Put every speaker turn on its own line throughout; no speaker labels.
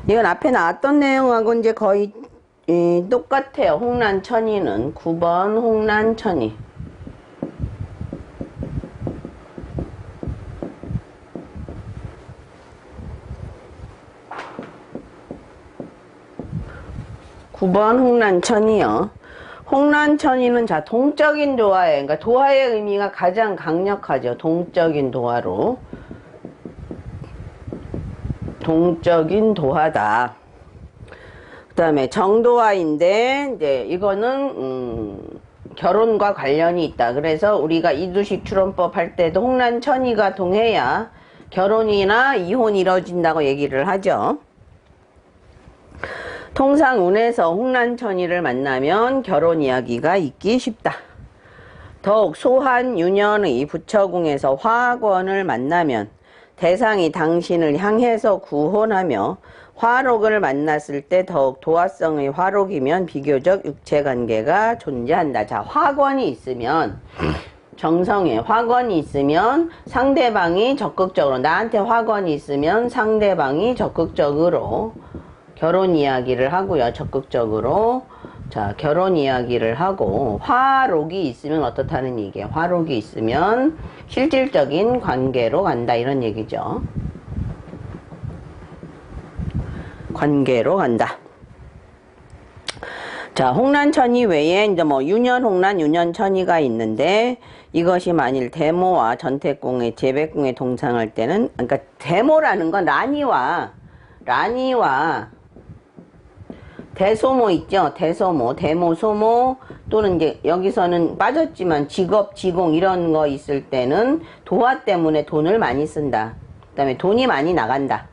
이건 앞에 나왔던 내용하고 이제 거의 똑같아요. 홍란천이는 9번 홍란천이. (9번) 홍란천이요. 홍란천이는 자 동적인 도화에, 그러니까 도화의 의미가 가장 강력하죠. 동적인 도화로. 동적인 도화다. 그 다음에 정도화인데, 이제 이거는, 결혼과 관련이 있다. 그래서 우리가 이두식 추론법 할 때도 홍란천이가 동해야 결혼이나 이혼이 이루어진다고 얘기를 하죠. 통상 운에서 홍란천이를 만나면 결혼 이야기가 있기 쉽다. 더욱 소한 유년의 부처궁에서 화권을 만나면 대상이 당신을 향해서 구혼하며 화록을 만났을 때 더욱 도화성의 화록이면 비교적 육체관계가 존재한다. 자, 화권이 있으면, 정성에 화권이 있으면 상대방이 적극적으로, 나한테 화권이 있으면 상대방이 적극적으로 결혼 이야기를 하고요. 적극적으로. 자, 결혼 이야기를 하고, 화록이 있으면 어떻다는 얘기예요. 화록이 있으면 실질적인 관계로 간다. 이런 얘기죠. 관계로 간다. 자, 홍란천이 외에 이제 뭐 유년홍란, 유년천이가 있는데, 이것이 만일 대모와 전택궁의 재백궁에 동상할 때는, 그러니까 대모라는 건 라니와 대소모 있죠. 대소모, 대모, 소모, 또는 이제 여기서는 빠졌지만 직업, 지공 이런 거 있을 때는 도화 때문에 돈을 많이 쓴다. 그 다음에 돈이 많이 나간다.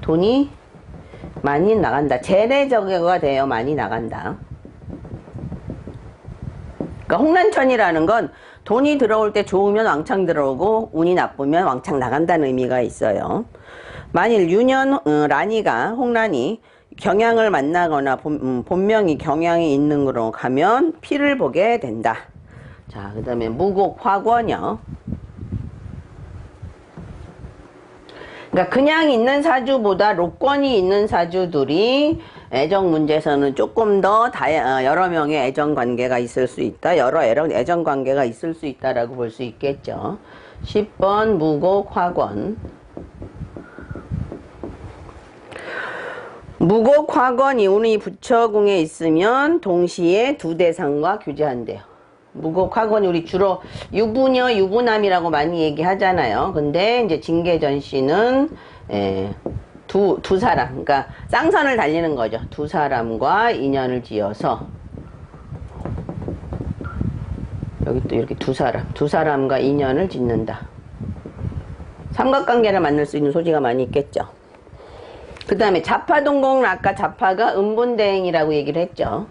돈이 많이 나간다. 재래적어가 돼요. 많이 나간다. 그러니까 홍란천이라는 건 돈이 들어올 때 좋으면 왕창 들어오고 운이 나쁘면 왕창 나간다는 의미가 있어요. 만일 유년 라니가 홍란이 경양을 만나거나 본명이 경양이 있는 거로 가면 피를 보게 된다. 자, 그 다음에 무곡 화권이요. 그러니까 그냥 있는 사주보다 록권이 있는 사주들이 애정 문제에서는 조금 더 여러 명의 애정 관계가 있을 수 있다. 여러 애정 관계가 있을 수 있다라고 볼 수 있겠죠. 10번 무곡 화권. 무곡 화권이 운의 부처궁에 있으면 동시에 두 대상과 규제한대요. 무곡 화권이 우리 주로 유부녀, 유부남이라고 많이 얘기하잖아요. 근데 이제 징계전씨는 두 사람, 그러니까 쌍선을 달리는 거죠. 두 사람과 인연을 지어서 여기 또 이렇게 두 사람과 인연을 짓는다. 삼각관계를 만들 수 있는 소지가 많이 있겠죠. 그 다음에 자파동공은 아까 자파가 음분대행이라고 얘기를 했죠.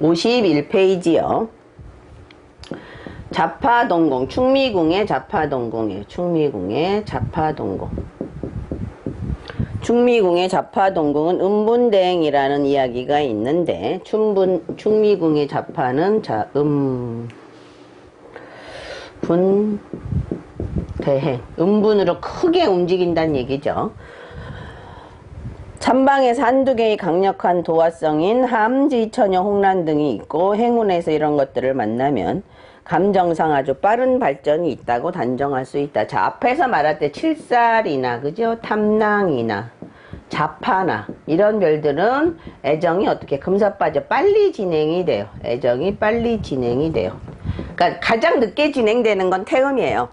(51페이지요) 자파동공, 충미궁의 자파동공이에요. 충미궁의 자파동공. 충미궁의 자파동공은 음분대행이라는 이야기가 있는데, 충미궁의 자파는 대행, 음분으로 크게 움직인다는 얘기죠. 참방에서 한두 개의 강력한 도화성인 함지, 처녀, 홍란 등이 있고 행운에서 이런 것들을 만나면 감정상 아주 빠른 발전이 있다고 단정할 수 있다. 자, 앞에서 말할 때 칠살이나 그죠? 탐낭이나 자파나 이런 별들은 애정이 어떻게 금사빠져 빨리 진행이 돼요. 애정이 빨리 진행이 돼요. 그러니까 가장 늦게 진행되는 건 태음이에요.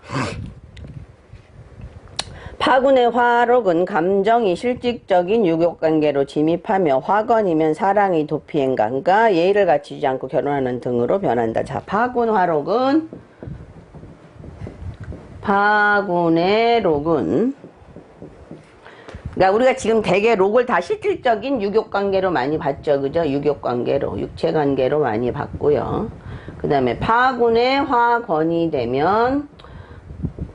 파군의 화록은 감정이 실질적인 유격관계로 침입하며 화건이면 사랑이 도피행가, 그러니까 예의를 갖추지 않고 결혼하는 등으로 변한다. 자, 파군 화록은, 파군의 록은, 그러니까 우리가 지금 대개 록을 다 실질적인 유격관계로 많이 봤죠. 그죠? 유격관계로, 육체관계로 많이 봤고요. 그 다음에 파군의 화건이 되면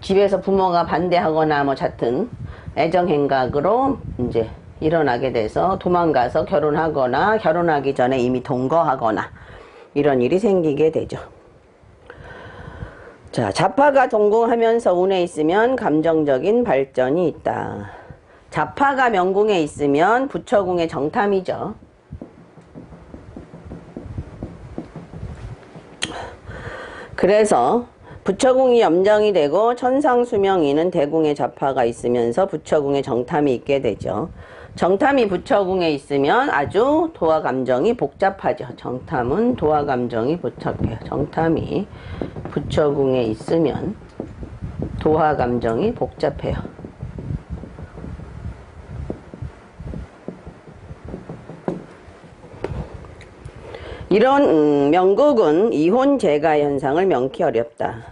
집에서 부모가 반대하거나 뭐 같은 애정행각으로 이제 일어나게 돼서 도망가서 결혼하거나 결혼하기 전에 이미 동거하거나 이런 일이 생기게 되죠. 자, 자파가 동궁하면서 운에 있으면 감정적인 발전이 있다. 자파가 명궁에 있으면 부처궁의 정탐이죠. 그래서 부처궁이 염정이 되고 천상수명이는 대궁에 자파가 있으면서 부처궁에 정탐이 있게 되죠. 정탐이 부처궁에 있으면 아주 도화 감정이 복잡하죠. 정탐은 도화 감정이 복잡해요. 정탐이 부처궁에 있으면 도화 감정이 복잡해요. 이런 명국은 이혼 재가 현상을 명키 어렵다.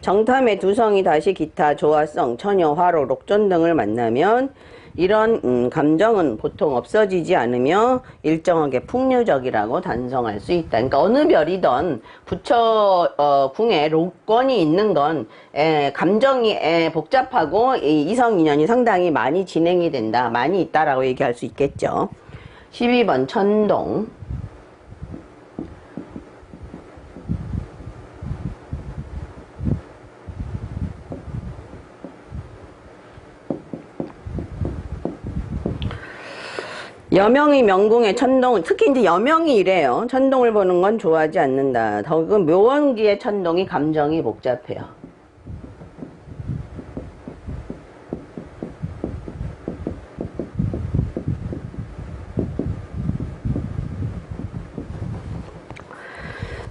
정탐의 두성이 다시 기타 조화성, 처녀, 화로, 록존 등을 만나면 이런 감정은 보통 없어지지 않으며 일정하게 풍류적이라고 단정할 수 있다. 그러니까 어느 별이든 부처 궁에 록권이 있는 건 감정이 복잡하고 이성 인연이 상당히 많이 진행이 된다. 많이 있다라고 얘기할 수 있겠죠. 12번 천동. 여명이 명궁에 천동, 특히 이제 여명이 이래요. 천동을 보는 건 좋아하지 않는다. 더군 묘원기의 천동이 감정이 복잡해요.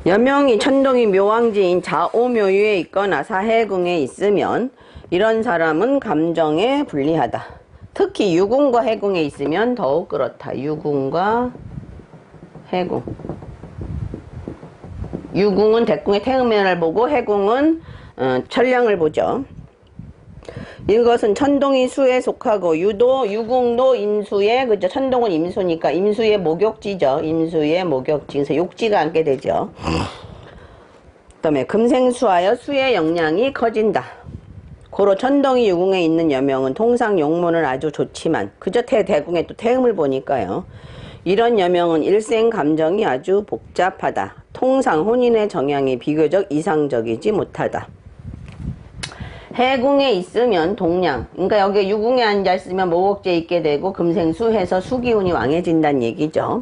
여명이 천동이 묘왕지인 자오묘유에 있거나 사해궁에 있으면 이런 사람은 감정에 불리하다. 특히 유궁과 해궁에 있으면 더욱 그렇다. 유궁과 해궁. 유궁은 대궁의 태음면을 보고 해궁은 천량을 보죠. 이것은 천동이 수에 속하고 유궁도 임수에, 그죠? 천동은 임수니까 임수의 목욕지죠. 임수의 목욕지. 그래서 욕지가 앉게 되죠. 그 다음에 금생수하여 수의 영향이 커진다. 고로 천동이 유궁에 있는 여명은 통상 용모는 아주 좋지만 그저 대궁에 또 태음을 보니까요. 이런 여명은 일생 감정이 아주 복잡하다. 통상 혼인의 정향이 비교적 이상적이지 못하다. 해궁에 있으면 동량, 그러니까 여기 유궁에 앉아있으면 모곡제 있게 되고 금생수해서 수기운이 왕해진다는 얘기죠.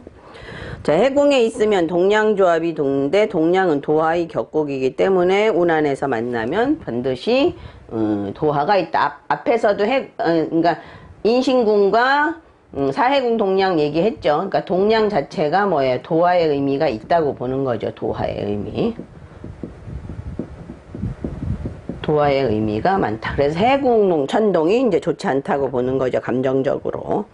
자, 해궁에 있으면 동량조합이 동데 동량은 도화의 격곡이기 때문에 운안에서 만나면 반드시 도화가 있다. 앞에서도 그러니까 인신궁과 사해궁 동량 얘기했죠. 그러니까 동량 자체가 뭐예요? 도화의 의미가 있다고 보는 거죠. 도화의 의미. 도화의 의미가 많다. 그래서 해궁 천동이 이제 좋지 않다고 보는 거죠. 감정적으로.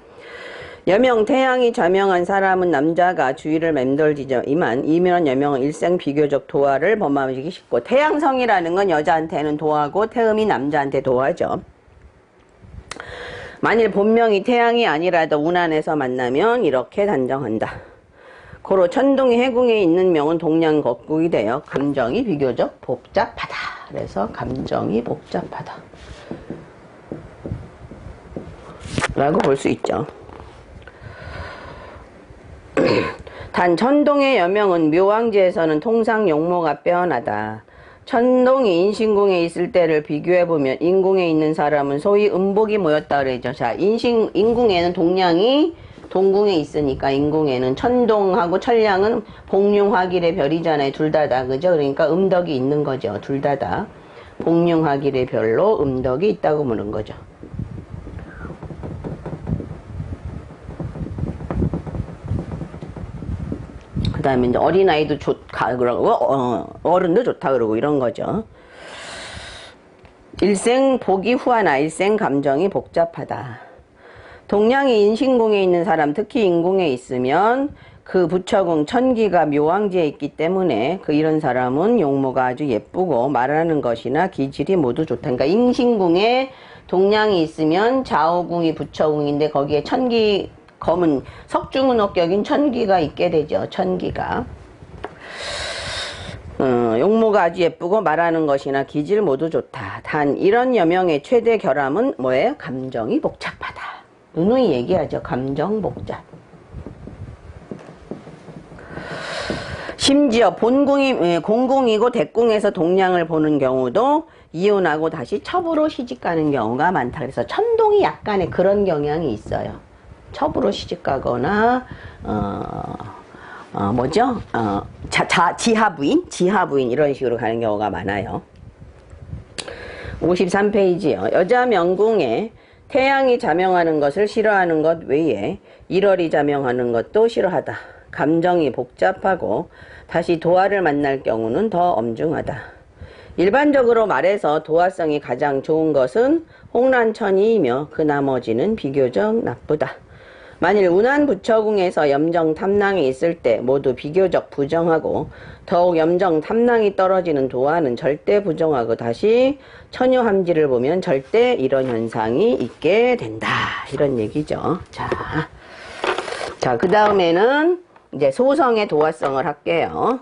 여명 태양이 자명한 사람은 남자가 주위를 맴돌지만 이면 여명은 일생 비교적 도화를 범하기 쉽고, 태양성이라는 건 여자한테는 도화고 태음이 남자한테 도화죠. 만일 본명이 태양이 아니라도 운안에서 만나면 이렇게 단정한다. 고로 천동이 해궁에 있는 명은 동량 격국이 되어 감정이 비교적 복잡하다. 그래서 감정이 복잡하다 라고 볼 수 있죠. 단 천동의 여명은 묘왕지에서는 통상 용모가 빼어나다. 천동이 인신궁에 있을 때를 비교해보면 인궁에 있는 사람은 소위 음복이 모였다 그러죠. 자, 인궁에는 동량이 동궁에 있으니까 인궁에는 천동하고 천량은 복룡화길의 별이잖아요. 둘 다다. 그죠? 그러니까 음덕이 있는 거죠. 둘 다다. 복룡화길의 별로 음덕이 있다고 보는 거죠. 그 다음에 이제 어린아이도 좋다 그러고 어른도 좋다 그러고 이런 거죠. 일생 복이 후하나 일생 감정이 복잡하다. 동량이 인신궁에 있는 사람, 특히 인궁에 있으면 그 부처궁 천기가 묘왕지에 있기 때문에 이런 사람은 용모가 아주 예쁘고 말하는 것이나 기질이 모두 좋다. 그러니까 인신궁에 동량이 있으면 좌우궁이 부처궁인데 거기에 천기 검은 석중은옥격인 천기가 있게 되죠. 천기가. 용모가 아주 예쁘고 말하는 것이나 기질 모두 좋다. 단 이런 여명의 최대 결함은 뭐예요? 감정이 복잡하다. 누누이 얘기하죠. 감정 복잡. 심지어 공궁이고 대궁에서 동량을 보는 경우도 이혼하고 다시 첩으로 시집가는 경우가 많다. 그래서 천동이 약간의 그런 경향이 있어요. 첩으로 시집가거나 지하부인 이런 식으로 가는 경우가 많아요. 53페이지요. 여자 명궁에 태양이 자명하는 것을 싫어하는 것 외에 일월이 자명하는 것도 싫어하다. 감정이 복잡하고 다시 도화를 만날 경우는 더 엄중하다. 일반적으로 말해서 도화성이 가장 좋은 것은 홍란천이이며 그 나머지는 비교적 나쁘다. 만일 운한부처궁에서 염정탐랑이 있을 때 모두 비교적 부정하고 더욱 염정탐랑이 떨어지는 도화는 절대 부정하고 다시 처녀함지를 보면 절대 이런 현상이 있게 된다. 이런 얘기죠. 자, 그 다음에는 이제 소성의 도화성을 할게요.